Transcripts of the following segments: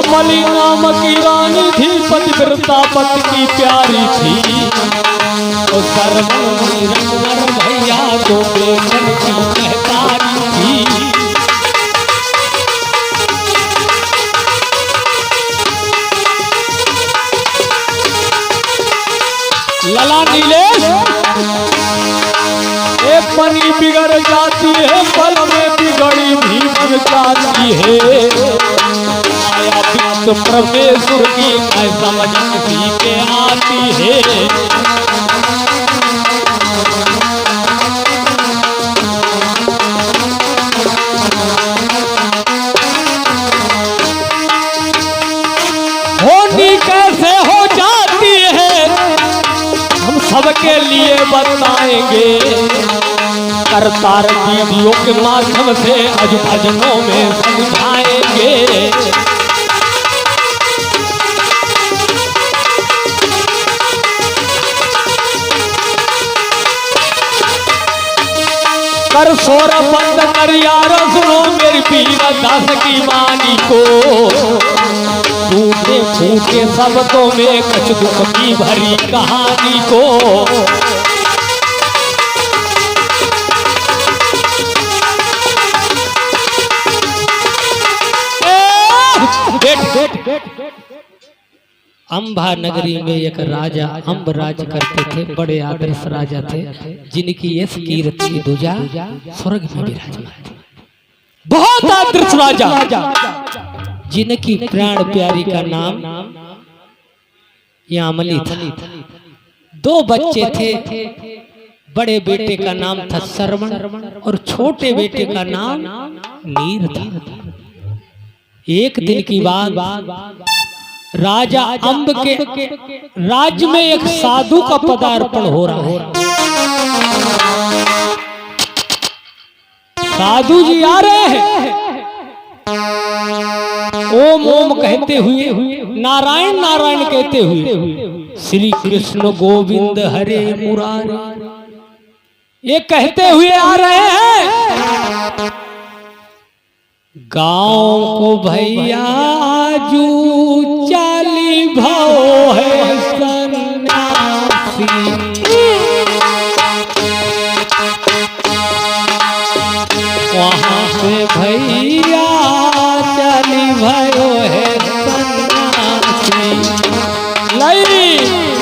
मली नाम की रानी थी, पतिव्रता पति की प्यारी थी। तो सरमनी रंगवर भैया तो बेसन की महतारी थी। लला नीलेश एक पनी बिगड़ जाती है, पल में बिगड़ी भी बन जाती है। तो परमेश्वर की समझ भी के आती है। होनी कैसे हो जाती है हम सबके लिए बताएंगे। करतार वीडियो के माध्यम से आज भजनों में समझाएंगे। कर सोर बंद कर यार सुनो मेरी पीर दास की वाणी को। टूटे फूटे शब्दों में कुछ दुख की भरी कहानी को। अंबा नगरी में एक राजा अम्ब राज करते थे। बड़े आदर्श राजा थे, जिनकी यश कीर्ति ध्वजा स्वर्ग में विराजमान थी। बहुत आदर्श राजा, जिनकी प्राण प्यारी का नाम यामली था। दो बच्चे थे, बड़े बेटे का नाम था श्रवण और छोटे बेटे का नाम नीर था। एक दिन की बात, राजा अम्ब के राज्य में एक साधु का पदार्पण हो रहा है। साधु जी आ रहे हैं, ओम ओम कहते हुए, नारायण नारायण कहते हुए, श्री कृष्ण गोविंद हरे मुरारी ये कहते हुए आ रहे हैं। गांव को भैया आजू चाली भाव है सन्यासी। वहाँ से भैया चाली भयो है सन्यासी। लई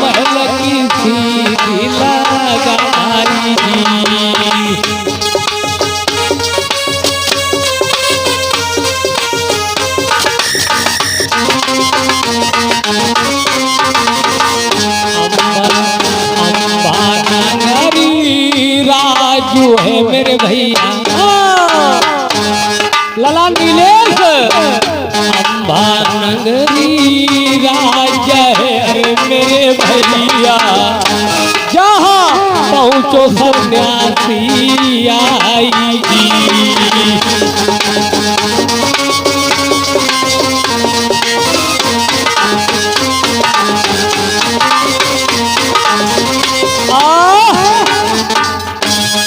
महल की सीधी लगाई राजू है मेरे भैया। लला नीलेश अम्बा नगरी राजा है मेरे भैया। जहाँ पहुँचो सन्यासी आएगी।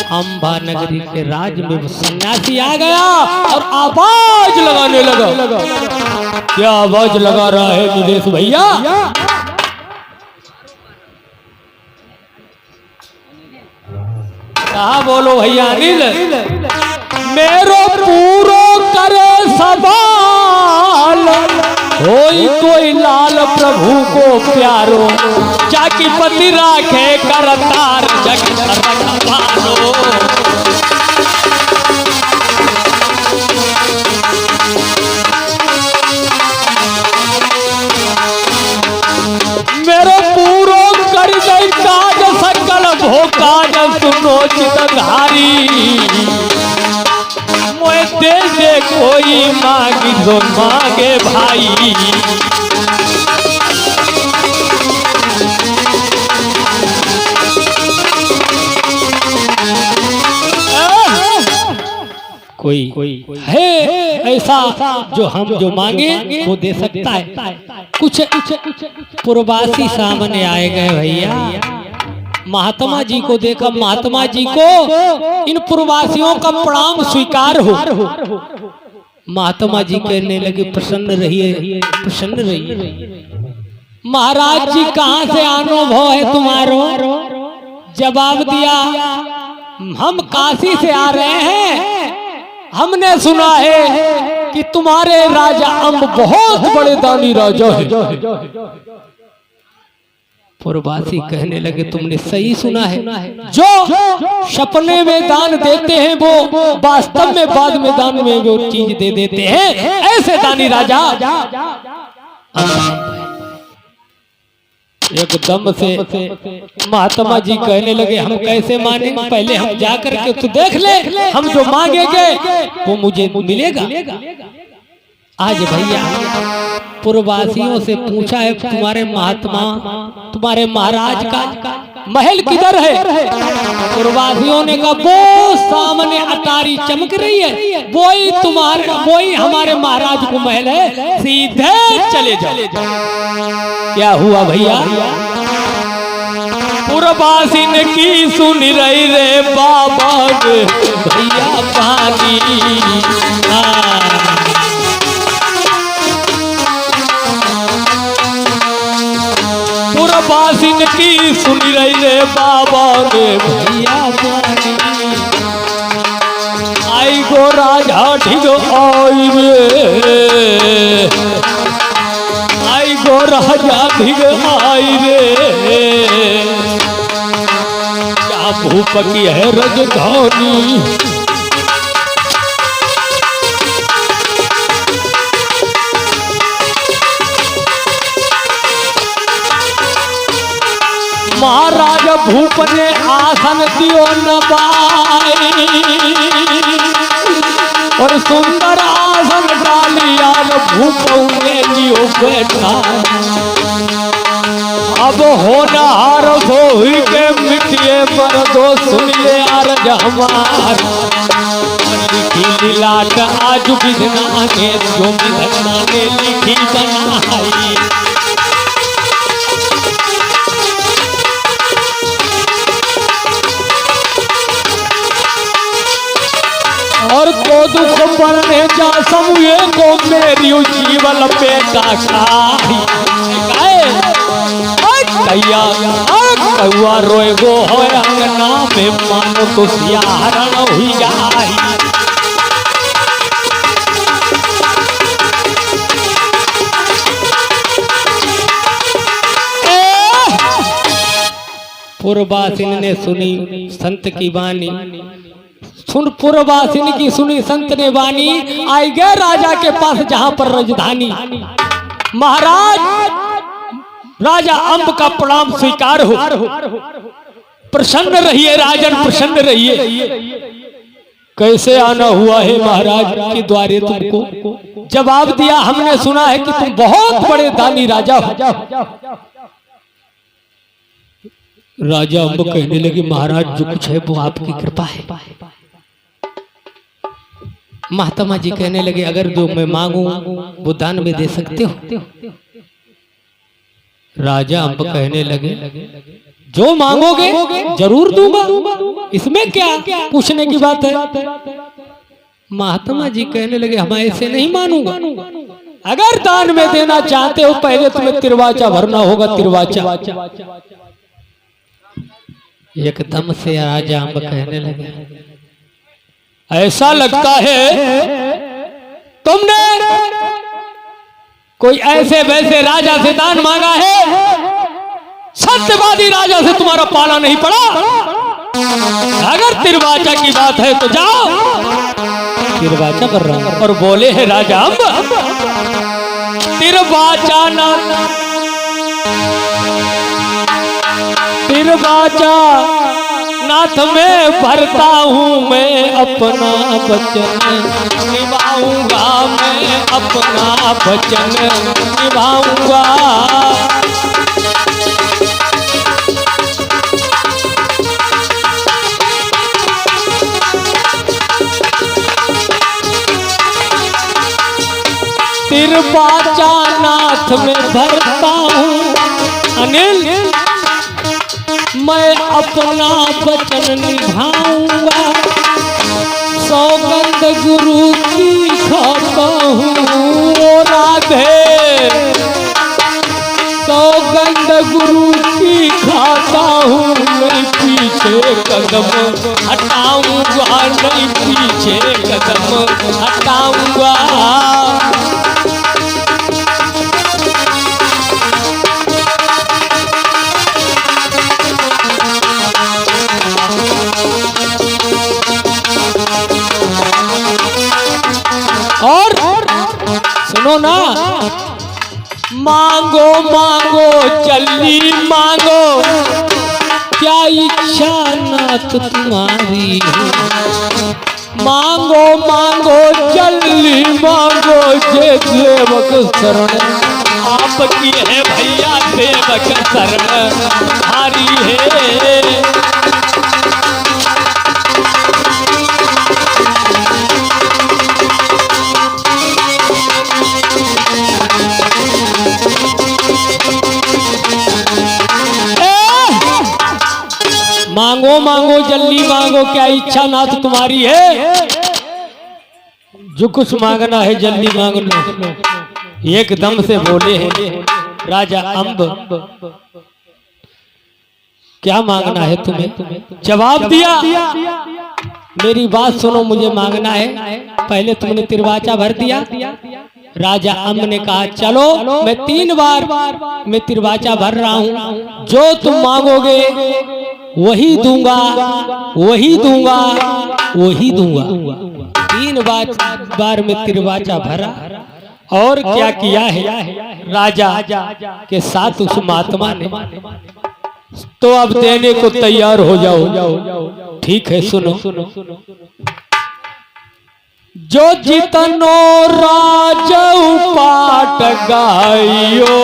अम्बा नगरी के राज में वो सन्यासी आ गया और आवाज लगाने लगा। क्या आवाज लगा रहा है नीलेश भैया? कहा बोलो भैया अनिल। मेरो पूरो करे सवाल, होई कोई लाल प्रभु को प्यारो, जाकी पति राखे करतार जग रखवारो। मेरो पूरो कर दे काज सकल भोकाज सुनो चितधारी। मोए दे दे कोई मांगी तो मांगे भाई। कोई है ऐसा जो मांगे वो दे सकता है। कुछ प्रवासी सामने आए गए भैया, महात्मा जी को देखा, महात्मा जी को इन प्रवासियों का प्रणाम स्वीकार हो। महात्मा जी कहने लगे प्रसन्न रहिए, प्रसन्न रहिए। महाराज जी कहाँ से अनुभव है तुम्हारो? जवाब दिया, हम काशी से आ रहे हैं, हमने सुना है कि तुम्हारे राजा अम्ब बहुत बड़े दानी राजा है। प्रवासी कहने लगे तुमने सही सुना है, जो सपने में दान देते हैं वो वास्तव में बाद में दान में वो चीज दे देते हैं, ऐसे दानी राजा। एकदम से महात्मा जी कहने लगे हम कैसे माने, पहले हम जाकर के तू देख ले, हम जो मांगेंगे वो मुझे मिलेगा। आज भैया पूर्ववासियों से पूछा है तुम्हारे महात्मा, तुम्हारे महाराज का महल किधर है? पूर्ववासियों ने कहा वो सामने अटारी चमक रही है, वही हमारे महाराज को महल है, सीधे चले जाओ। क्या हुआ भैया? पूर्ववासी ने की सुन रही रे बाबा भैया पानी, पूर्ववासिन की सुन रही रे बाबा ने भैया पानी। आई गो राजा ढिग आई रे, आई गो राजा ढिग आई रे, क्या भूप की है राजधानी। महाराज भूप ने आसन दियो नवाई, और सुंदर आसन डालिया भूप ने लियो बैठा। अब होनहार सोई के मिटिए पर दो सुनिए आरज हमार, लिखी लाट आज विधना ने जो विधना ने लिखी बनाई। और को दुख पड़ने जा समूहे को मेरी जीवन बेटा खाई कैया कौआ रोए गो हो अंगना में मानो तो सियारण हुई जाई। पूर्ववासिन ने सुनी संत की वाणी, सुन पूर्ववासिन की सुनी संत ने वाणी, आई गए राजा के पास जहां पर राजधानी। महाराज राजा अम्ब का प्रणाम स्वीकार हो, प्रसन्न रहिए राजन, प्रसन्न रहिए। कैसे आना हुआ है महाराज के द्वारे तुमको? जवाब दिया हमने सुना है कि तुम बहुत बड़े दानी राजा हो। राजा अम्ब कहने लगे महाराज जो कुछ है वो आपकी कृपा है। महात्मा जी कहने लगे अगर जो मैं मांगू वो दान में दे सकते हो? राजा अम्ब कहने लगे जो मांगोगे जरूर दूंगा, इसमें क्या पूछने की बात है। महात्मा जी कहने लगे हम ऐसे नहीं मानूंगा, अगर दान में देना चाहते हो पहले तुम्हें तिरवाचा भरना होगा, तिरवाचा। एकदम से राजा अम्ब कहने लगे ऐसा लगता है तुमने कोई ऐसे वैसे राजा से दान मांगा है, सत्यवादी राजा से तुम्हारा पाला नहीं पड़ा। अगर तिरवाचा की बात है तो जाओ, तिरवाचा कर रहा हूं। और बोले है राजा अम्ब तिरवाचा ना, तिरवाचा नाथ में भरता हूँ मैं अपना वचन निभाऊंगा, मैं अपना वचन निभाऊंगा। निर्वाचा नाथ में भरता हूँ अनिल, मैं अपना वचन निभाऊंगा, सौगंध गुरु की खाता हूँ ओ राधे, सौगंध गुरु की खाता हूँ, नहीं पीछे कदम हटाऊंगा, नहीं पीछे कदम हटाऊंगा। और सुनो ना, मांगो मांगो जल्दी मांगो, क्या इच्छा नाथ तुम्हारी है, मांगो मांगो जल्दी मांगो, जे सेवक शरण आपकी है भैया, सेवक शरण हारी है। मांगो मांगो जल्दी मांगो, क्या इच्छा नाथ तुम्हारी है, जो कुछ मांगना है जल्दी मांग लो। एकदम से बोले हैं राजा अम्ब, क्या मांगना है तुम्हें? जवाब दिया, मेरी बात सुनो, मुझे मांगना है। पहले तुमने तिरवाचा भर दिया। राजा अम्ब ने कहा चलो मैं 3 बार मैं तिरवाचा भर रहा हूं, जो तुम मांगोगे वही दूंगा, वही दूंगा, वही दूंगा। 3 बार में तिरवाचा भरा और क्या किया है राजा के साथ उस महात्मा ने, तो अब देने को तैयार हो जाओ। ठीक है सुनो, जो जितनो राजऊ पाट गायो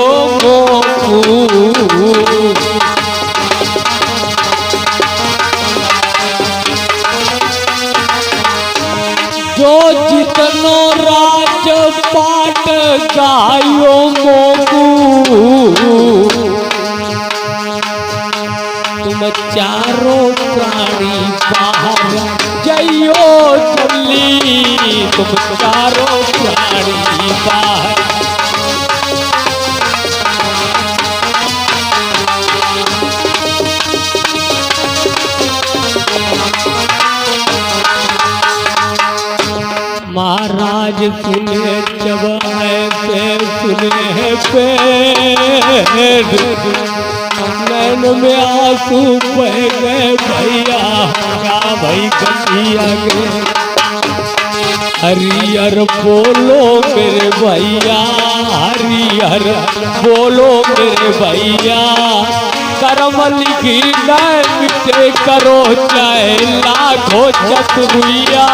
जो जितनो राज पाट गायो मोगू, तुम चारों प्राणी बाहर जइयो जल्दी, तुम चारों प्राणी बाहर। महाराज सुने जब ऐसे सुने पेड़, नैन में आंसू बह गए भैया, क्या भाई कन्हैया गए। हरिहर बोलो मेरे भैया, हरिहर बोलो मेरे भैया, कर्म लिखी न मिटे करो चाहे लाखों चतुरिया।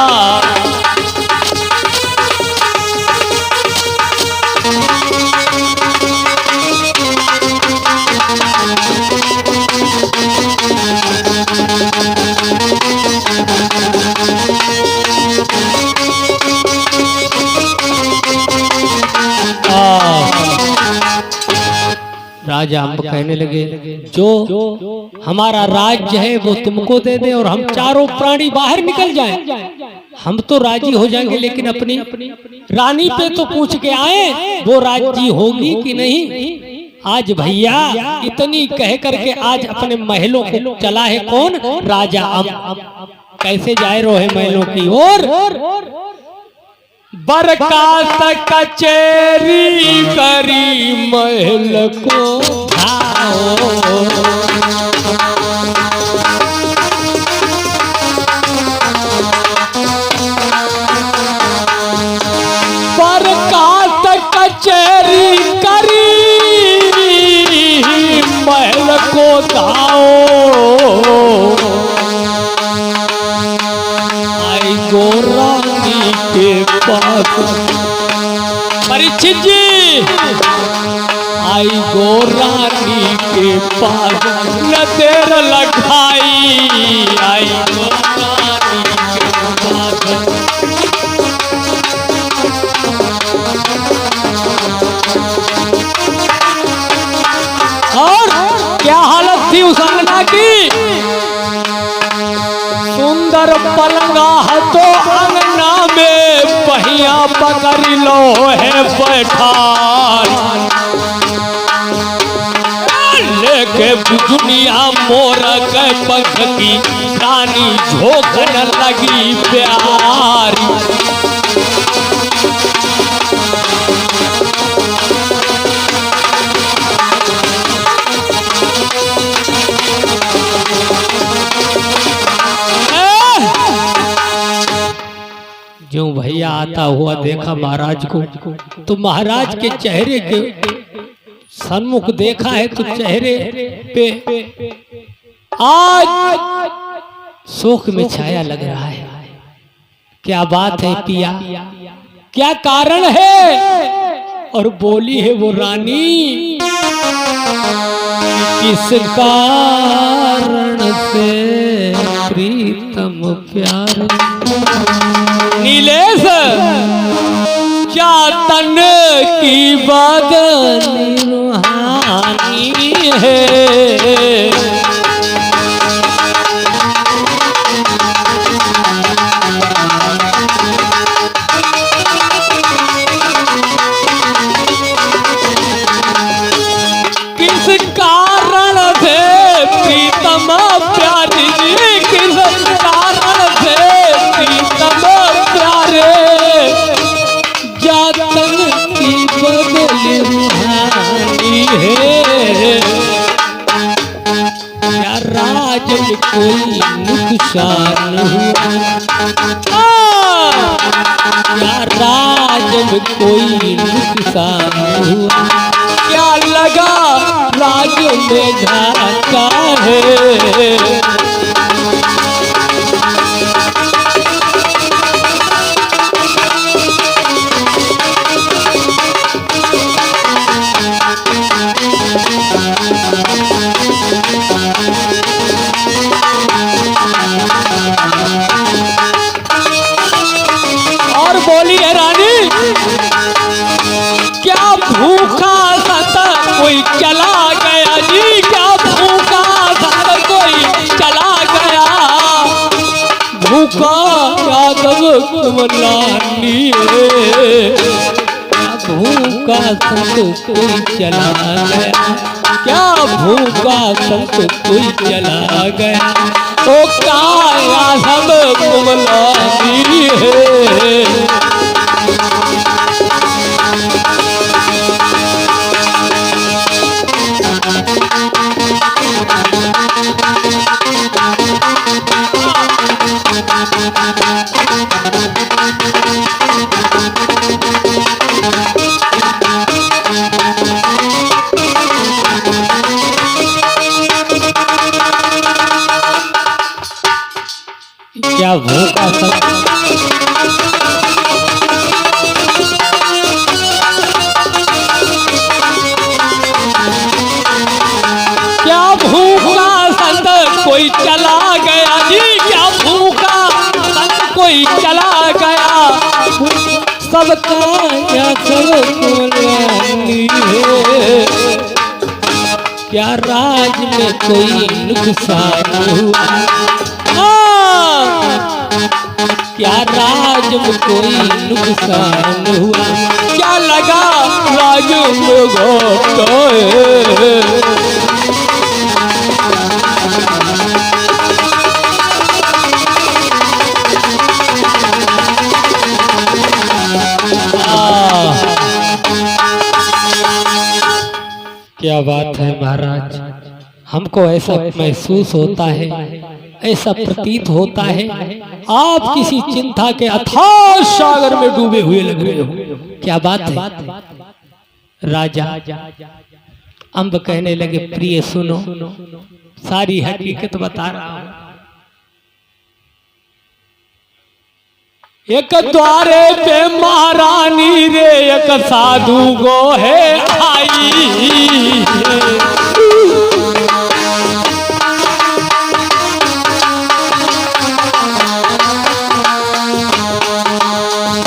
राजा अम्ब कहने लगे जो हमारा राज्य है वो तुमको दे दे और हम चारों प्राणी बाहर निकल जाएं, हम तो राजी हो जाएंगे, लेकिन अपनी रानी पे तो पूछ के आए वो राजी होगी कि नहीं। आज भैया इतनी कह करके आज अपने महलों को चला है कौन? राजा अम्ब। कैसे जाए रहे महलों की ओर? बरकात कचेरी करी महल को बरकात कचेरी करी महल को धाओ, आई गोरानी के पास परीक्षित जी, आई गोरानी के पास न देर लगाई, आई गोरानी के पास कर पलंगा तो अंगना में पहिया पकड़ लो है बैठा लेके दुनिया मोर के पंख की रानी झोंकन लगी प्यारी। जो भैया आता हुआ देखा महाराज को तो महाराज के चेहरे के सन्मुख देखा है तो चेहरे पे आज शोक में छाया लग रहा है। क्या बात है पिया, क्या कारण है? और बोली है वो रानी, किस कारण से प्रीतम प्यार नीलेश चातन की बदन रूहानी है। किस कारण से प्रीतम प्यारी, किस कारण से प्रीतम प्यारे जातन की बदल रूहानी है। क्या राज में कोई नुकसान हुआ, क्या राज में कोई नुकसान हुआ, क्या लगा राज में घाटा है। और बोली है रानी, क्या भूखा संत कोई चला गया जी, क्या भूखा संत कोई चला गया, भूखा यादव कुमलानी भूखा संत कोई चला गया, क्या भूखा संत कोई चला गया, ओ काया सब कुमलानी है। क्या भूखा संत, क्या भूखा संत कोई चला गया जी, क्या भूखा संत कोई चला गया, सबका क्या सब कुमलानी है। क्या राज में कोई नुकसान हुआ, क्या राज में कोई नुकसान हुआ, क्या लगा राज में घाटा है। क्या बात है महाराज, हमको ऐसा महसूस होता है, ऐसा प्रतीत होता है आप किसी चिंता के अथाह सागर में डूबे हुए लग रहे हो। क्या बात है? राजा अम्ब कहने लगे, प्रिय सुनो, सारी हकीकत बता रहा हूं। एक द्वारे पे महारानी रे एक साधु गो है आई,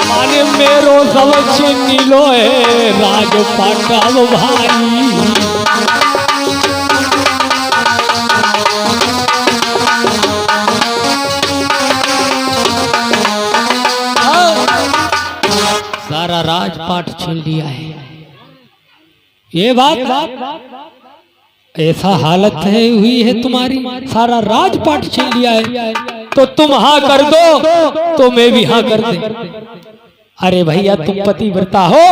माने मेरो सब छीनी लो है राज पाटव भाई। सारा राजपाट छीन लिया है। ये बात ऐसा हालत है हुई है तुम्हारी, सारा राजपाट छीन लिया है, तो तुम हाँ कर दो तो मैं भी हाँ कर दे। अरे भैया तुम पतिव्रता हो,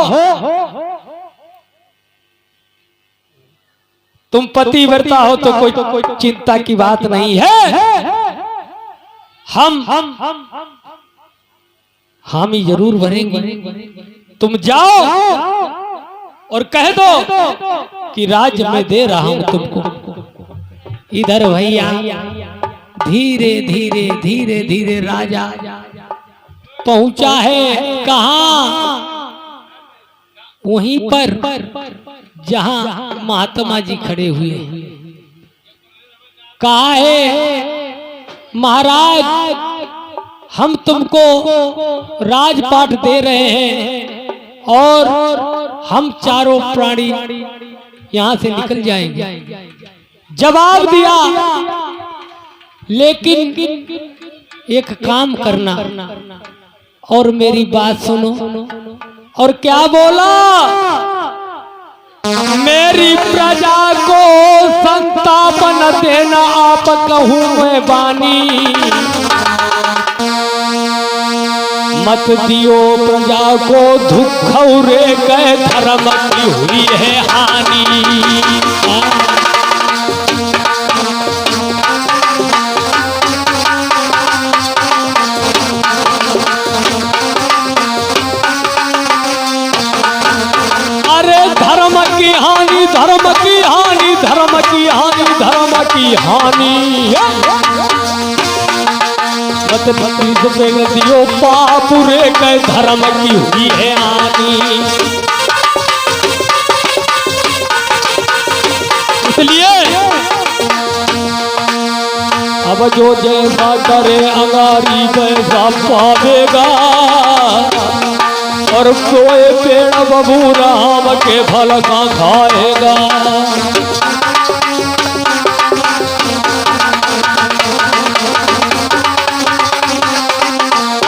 तुम पतिव्रता हो तो कोई चिंता की बात नहीं है। हम ही जरूर भरेंगे। तुम जाओ और कह दो कि राज्य मैं दे रहा हूं तुमको। इधर भैया धीरे धीरे धीरे धीरे राजा पहुंचा है कहां? वहीं पर जहां महात्मा जी खड़े हुए। कहा है महाराज हम तुमको राजपाट दे रहे हैं और हम चारों प्राणी यहां से निकल जाएंगे। जवाब दिया लेकिन एक काम करना और मेरी बात सुनो। और क्या बोला? मेरी प्रजा को संताप न देना आप कहूं मैं बानी। मत दियो प्रजा को दुख रे कह धर्म की हुई है हानि। धर्म की हानि धर्म की हानि धर्म की हानि धर्म की हानि। मत दियो पाप रे गए धर्म की हुई है हानि। इसलिए अब जो जैसा करे अंगारी वैसा पावेगा और कोई पेड़ बबू राम के फल का खाएगा।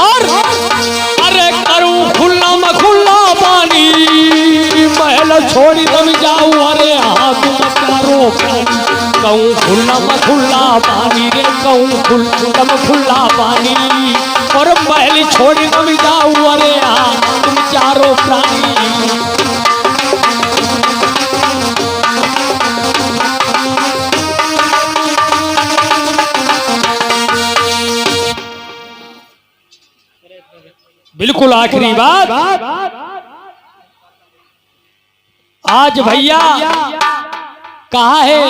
और अरे करूं खुला मखुल्ला पानी महल छोड़ी तब जाऊं। अरे हाँ तुम चारों कहूं खुला मखुल्ला पानी रे कहूं खुला पानी और महल छोड़ी तब जाऊं। अरे हाँ तुम चारों प्राणी। बिल्कुल आखिरी बात आज भैया कहा है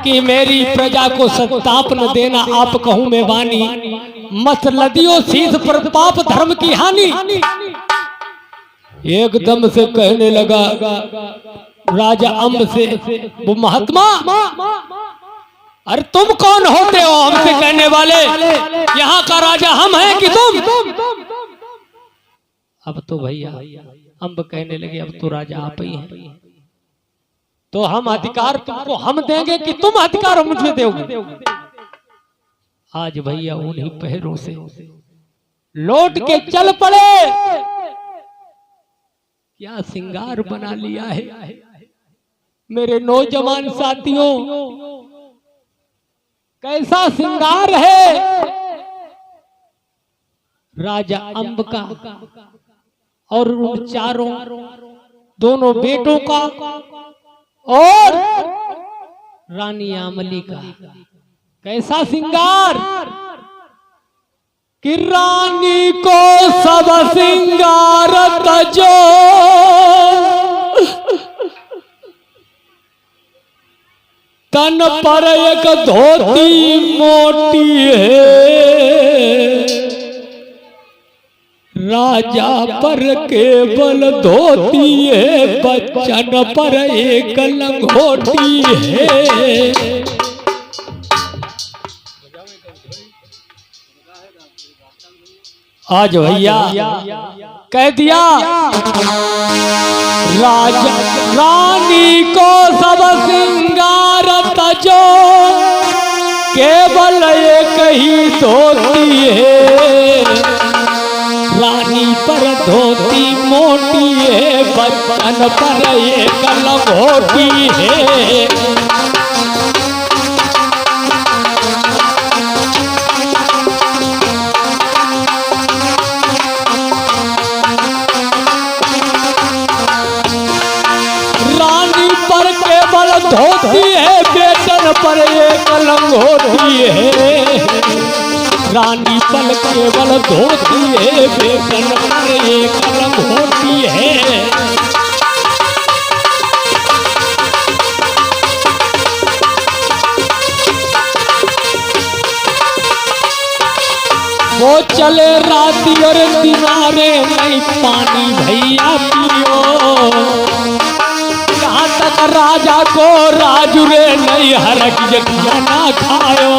कि मेरी प्रजा को संताप न देना आप कहूं मैं वाणी। मत लदियो शीश पर पाप धर्म की हानि। एकदम से कहने लगा राजा अम्ब से वो महात्मा, अरे तुम कौन होते हो हमसे कहने वाले? यहाँ का राजा हम हैं कि तुम? अब तो भैया अम्ब कहने लगे अब तो राजा आप ही हैं, तो हम अधिकार तुमको हम देंगे कि तुम अधिकार मुझे दोगे? आज भैया उन्हीं पैरों से लौट के चल पड़े। क्या सिंगार बना लिया है मेरे नौजवान साथियों, कैसा सिंगार है राजा अम्ब का और उन चारों दोनों बेटों का और रानी आमली का। कैसा सिंगार कि रानी को सब सिंगार तजो तन पर एक धोती मोटी है। राजा पर केवल धोती है बच्चन पर एक लंगोटी है। आज भैया कह दिया राजा रानी को सब सिंगार तजो केवल एक ही धोती है। रानी पर धोती मोटी है, बचन पर एक लंगोटी है। रानी पर केवल धोती है, बेटन पर एक लंगोटी है। रानी पर केवल धोती है, बेटन पर एक लंगोटी है। वो चले राती और किनारे, नहीं पानी भैया पियो। यहाँ तक राजा को राजुरे नहीं हरक खाना खायो।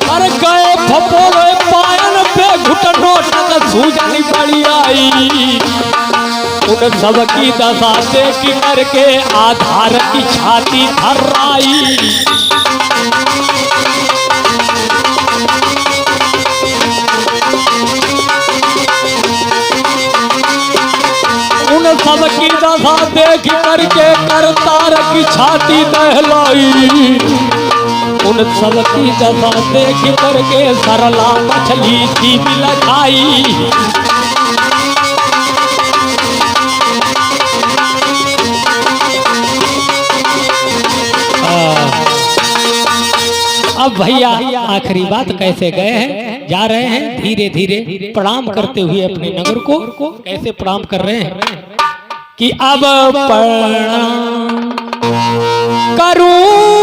अरे गए फपोले पायन पे घुटनों तक सूजनी पड़ी आई। उन सब की दशा देख करके आधार की छाती थर्राई। उन सब की दशा देख करके करतार की छाती दहलाई। उन सब की दशा देख करके सरला मछली थी बिलखाई। अब भैया आखिरी बात कैसे गए हैं, जा रहे हैं धीरे धीरे प्रणाम करते हुए अपने नगर को। कैसे प्रणाम कर रहे हैं कि अब प्रणाम करूं